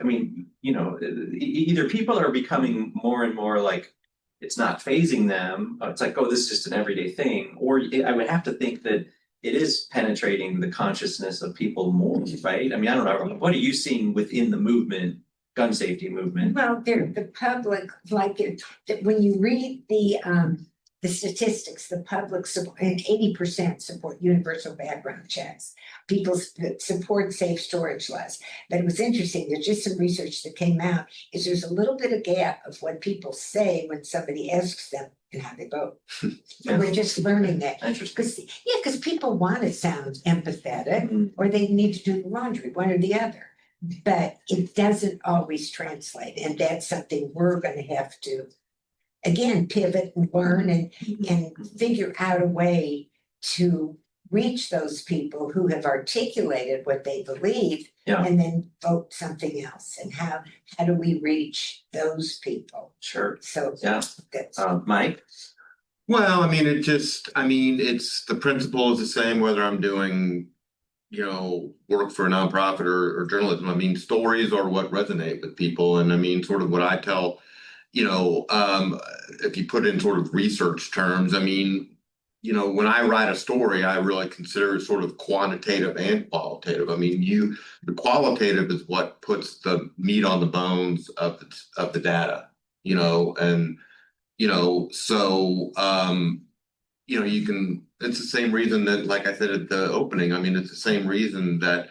people are becoming more and more like it's not phasing them. It's like, oh, this is just an everyday thing. Or I would have to think that it is penetrating the consciousness of people more, right? I mean, I don't know. What are you seeing within the movement, gun safety movement? Well, the public, when you read the statistics, the public support, and 80% support universal background checks. People support safe storage laws. But it was interesting, there's just some research that came out, is there's a little bit of gap of what people say when somebody asks them and how they vote. And we're just learning that. Because people want to sound empathetic, or they need to do the laundry, one or the other. But it doesn't always translate. And that's something we're going to have to, again, pivot and learn and figure out a way to reach those people who have articulated what they believe and then vote something else. And how do we reach those people? Sure. So that's Mike. Well, I mean, it's the principle is the same whether I'm doing, work for a nonprofit or journalism. I mean, stories are what resonate with people. And I mean, sort of what I tell, if you put in sort of research terms, I mean, when I write a story, I really consider it sort of quantitative and qualitative. I mean, the qualitative is what puts the meat on the bones of the data, and, you can, it's the same reason that, like I said at the opening, I mean, it's the same reason that,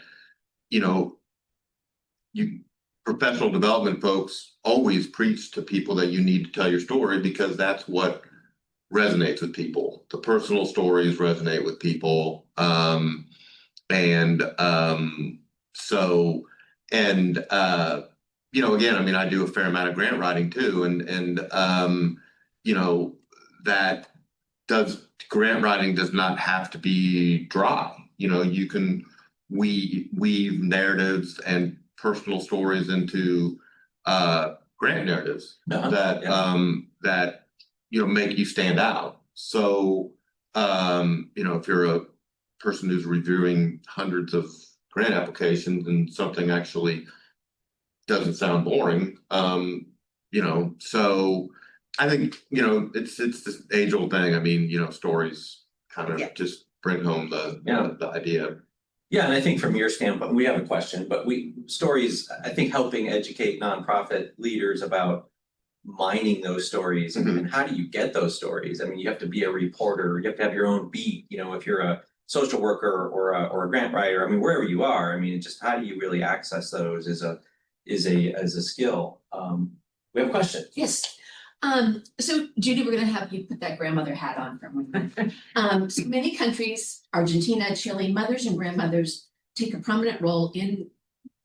professional development folks always preach to people that you need to tell your story, because that's what resonates with people. The personal stories resonate with people. Again, I mean, I do a fair amount of grant writing too. Grant writing does not have to be dry. You can weave narratives and personal stories into grant narratives that make you stand out. So if you're a person who's reviewing hundreds of grant applications and something actually doesn't sound boring, so I think it's this age-old thing. I mean, stories kind of just bring home the idea. Yeah, and I think from your standpoint, we have a question, but stories, I think, helping educate nonprofit leaders about mining those stories. And how do you get those stories? I mean, you have to be a reporter, you have to have your own beat, if you're a social worker or a grant writer, I mean, wherever you are, I mean, it's just how do you really access those is a skill. We have a question. Yes. So Judy, we're going to have you put that grandmother hat on for a moment. So many countries, Argentina, Chile, mothers and grandmothers take a prominent role in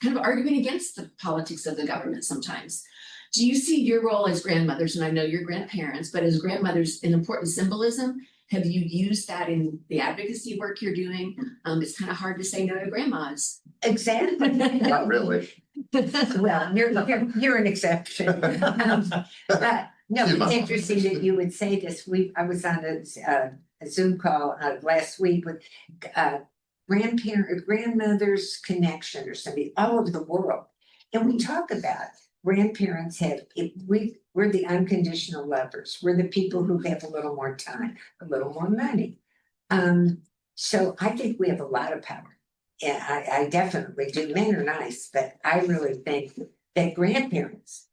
kind of arguing against the politics of the government sometimes. Do you see your role as grandmothers, and I know you're grandparents, but as grandmothers, an important symbolism? Have you used that in the advocacy work you're doing? It's kind of hard to say no to grandmas. Exactly. Not really. Well, you're an exception. No, it's interesting that you would say this. I was on a Zoom call last week with grandmother's connection or something all over the world. And we talk about grandparents we're the unconditional lovers. We're the people who have a little more time, a little more money. So I think we have a lot of power. Yeah, I definitely do. Men are nice, but I really think that grandparents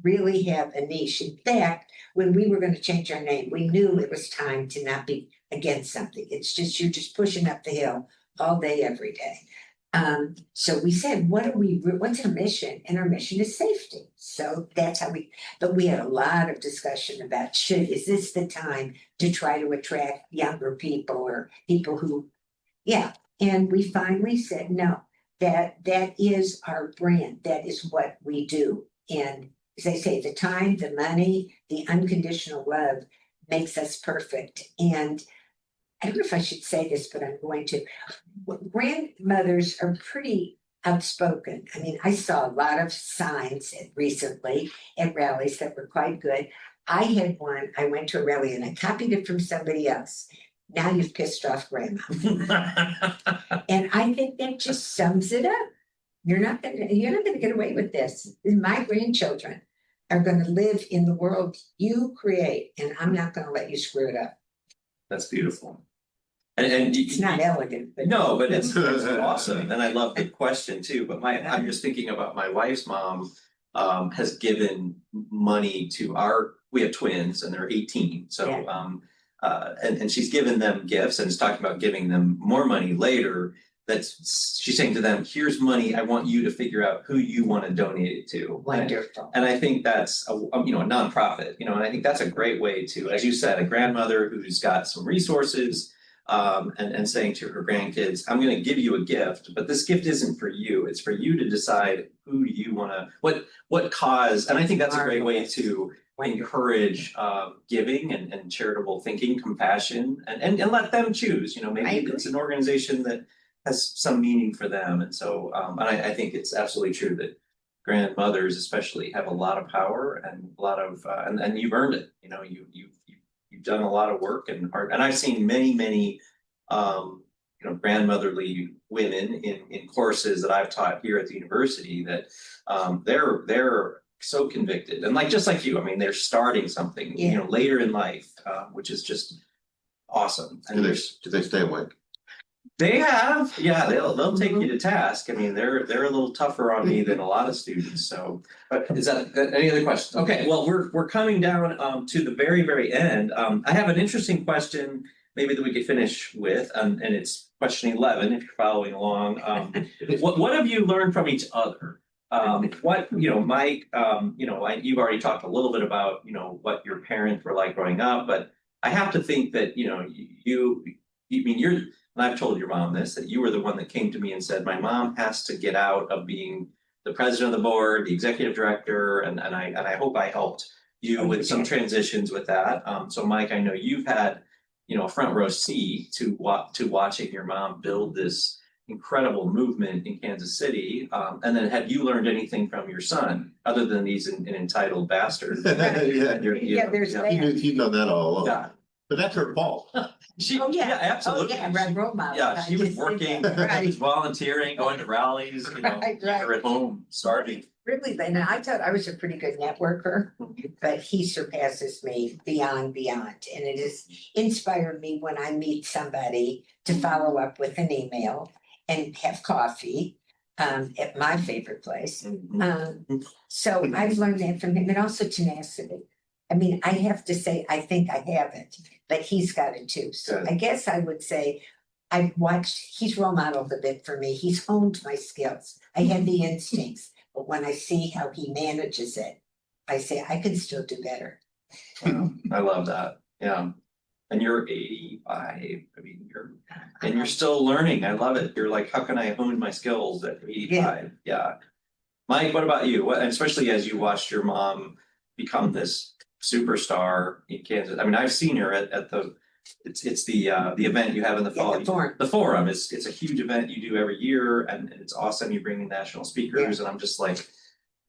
really have a niche. In fact, when we were going to change our name, we knew it was time to not be against something. It's just, you're just pushing up the hill all day, every day. So we said, what's our mission? And our mission is safety. So that's how but we had a lot of discussion about is this the time to try to attract younger people or people who, yeah. And we finally said, no, that is our brand. That is what we do. And as I say, the time, the money, the unconditional love makes us perfect. And I don't know if I should say this, but I'm going to. Grandmothers are pretty outspoken. I mean, I saw a lot of signs recently at rallies that were quite good. I had one, I went to a rally and I copied it from somebody else. Now you've pissed off grandma. And I think that just sums it up. You're not gonna get away with this. My grandchildren are gonna live in the world you create, and I'm not gonna let you screw it up. That's beautiful. And It's not elegant, but no, but it's awesome. And I love the question too. But I'm just thinking about my wife's mom has given money to we have twins and they're 18. So Yeah. And she's given them gifts and is talking about giving them more money later. She's saying to them, here's money, I want you to figure out who you want to donate it to. Wonderful. And I think that's a nonprofit, and I think that's a great way to, as you said, a grandmother who's got some resources, and saying to her grandkids, I'm going to give you a gift, but this gift isn't for you. It's for you to decide who you want to, what cause. And I think that's a great way to encourage giving and charitable thinking, compassion, and let them choose. Maybe it's an organization that has some meaning for them. And so, and I think it's absolutely true that grandmothers especially have a lot of power and a lot of, and you've earned it. You've done a lot of work and hard, and I've seen many, grandmotherly women in courses that I've taught here at the university that they're so convicted and just like you. I mean, they're starting something, later in life, which is just awesome. And Do they stay awake? They have, yeah, they'll take you to task. I mean, they're a little tougher on me than a lot of students. So, but is that any other questions? Okay, well, we're coming down to the very, very end. I have an interesting question, maybe that we could finish with, and it's question 11, if you're following along. What have you learned from each other? Mike, you've already talked a little bit about, what your parents were like growing up, but I have to think that, and I've told your mom this, that you were the one that came to me and said, my mom has to get out of being the president of the board, the executive director, and I hope I helped you with some transitions with that. So Mike, I know you've had, a front row seat to watching your mom build this incredible movement in Kansas City. And then have you learned anything from your son other than he's an entitled bastard? There's that. You've known that all along. Yeah. But that's her fault. Absolutely. Role model. Yeah, she was working, she was volunteering, going to rallies, Right. you're at home starving. Really, and I thought I was a pretty good networker, but he surpasses me beyond. And it has inspired me when I meet somebody to follow up with an email and have coffee at my favorite place. So I've learned that from him, and also tenacity. I mean, I have to say, I think I have it, but he's got it too. So I guess I would say he's role modeled a bit for me. He's honed my skills. I had the instincts, but when I see how he manages it, I say, I can still do better. Wow, I love that. Yeah. And you're 85. I mean, you're still learning. I love it. You're like, how can I hone my skills at 85? Yeah. Mike, what about you? Especially as you watched your mom become this superstar in Kansas. I mean, I've seen her at the it's the event you have in the fall. the forum. The forum is, it's a huge event you do every year, and it's awesome. You bring in national speakers, and I'm just like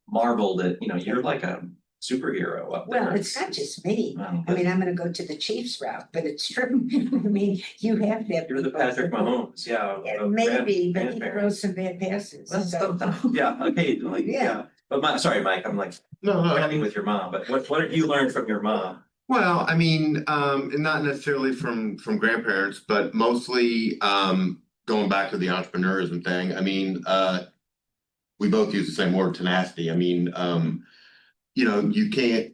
marveled at, you're like a superhero up there. Well, it's not just me. Wow, I mean, I'm gonna go to the Chiefs route, but it's true. I mean, you have that. you're the Patrick Mahomes, yeah. Yeah, of maybe, but he grandparents. throws some bad passes. Well, So, yeah, occasionally, Yeah. yeah. But sorry, Mike, I'm like No, talking with your mom, but what have you learned from your mom? Well, I mean, and not necessarily from grandparents, but mostly going back to the entrepreneurism thing. I mean, we both use the same word, tenacity. I mean, you can't,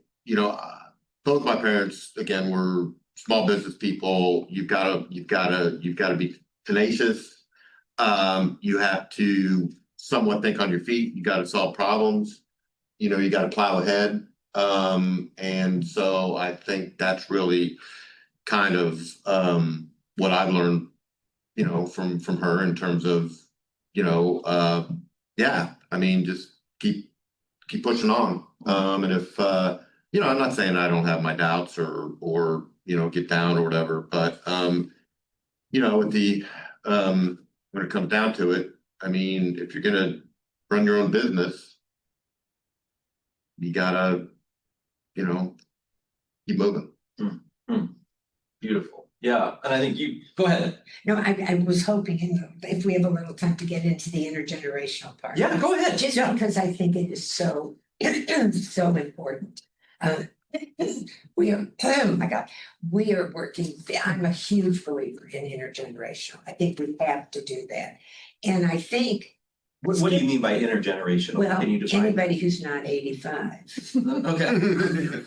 both my parents, again, were small business people. You've got to be tenacious. You have to somewhat think on your feet. You got to solve problems. You got to plow ahead. And so I think that's really kind of what I've learned, from her in terms of, yeah, I mean, just keep pushing on. And if I'm not saying I don't have my doubts or get down or whatever, but with the when it comes down to it, I mean, if you're gonna run your own business, you gotta keep moving. Beautiful. Yeah, and I think go ahead. no, I was hoping if we have a little time to get into the intergenerational part. Yeah, go ahead. Just Yeah. because I think it is so, so important. Oh my God, we are working, I'm a huge believer in intergenerational. I think we have to do that. And I think. What do you mean by intergenerational? Well, Can you define? anybody who's not 85. Okay.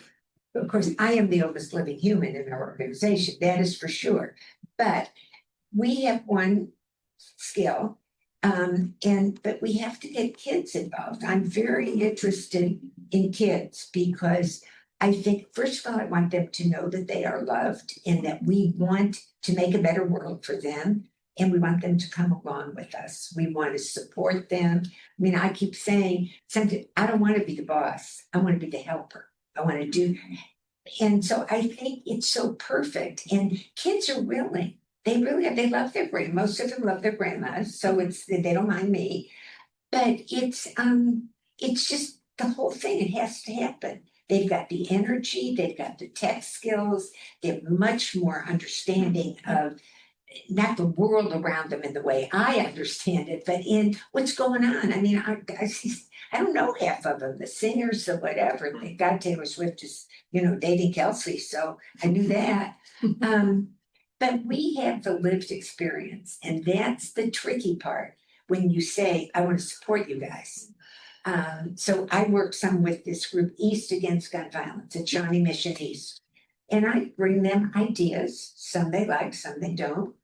Of course, I am the oldest living human in our organization, that is for sure. But we have one skill, but we have to get kids involved. I'm very interested in kids because I think, first of all, I want them to know that they are loved and that we want to make a better world for them. And we want them to come along with us. We want to support them. I mean, I keep saying, I don't want to be the boss. I want to be the helper. I want to do. And so I think it's so perfect. And kids are willing. They really are. They love their most of them love their grandmas. So they don't mind me. But it's just the whole thing. It has to happen. They've got the energy, they've got the tech skills, they have much more understanding of not the world around them in the way I understand it, but in what's going on. I mean, I don't know half of them, the singers, the whatever. Thank God Taylor Swift is, dating Kelsey, so I knew that. But we have the lived experience, and that's the tricky part when you say, I want to support you guys. So I work some with this group, East Against Gun Violence at Shawnee Mission East. And I bring them ideas, some they like, some they don't.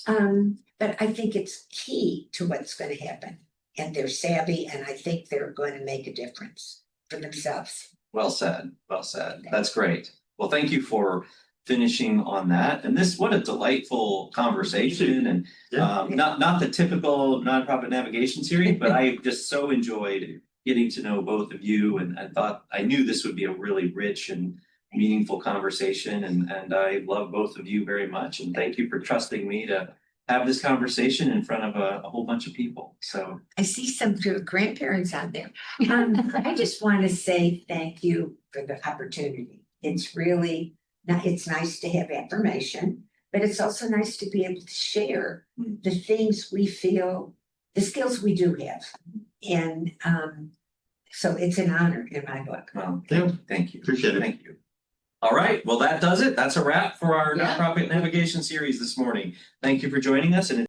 But I think it's key to what's going to happen. And they're savvy, and I think they're going to make a difference for themselves. Well said. Well said. That's great. Well, thank you for finishing on that. And what a delightful conversation. And not the typical nonprofit navigation series, but I just so enjoyed getting to know both of you, and I knew this would be a really rich and meaningful conversation, and I love both of you very much, and thank you for trusting me to have this conversation in front of a whole bunch of people. So I see some grandparents out there. I just want to say thank you for the opportunity. It's really it's nice to have affirmation, but it's also nice to be able to share the things we feel, the skills we do have. And so it's an honor in my book. well, Yeah. thank you. Appreciate it. Thank you. All right, well, that does it. That's a wrap for our Yeah. nonprofit navigation series this morning. Thank you for joining us, and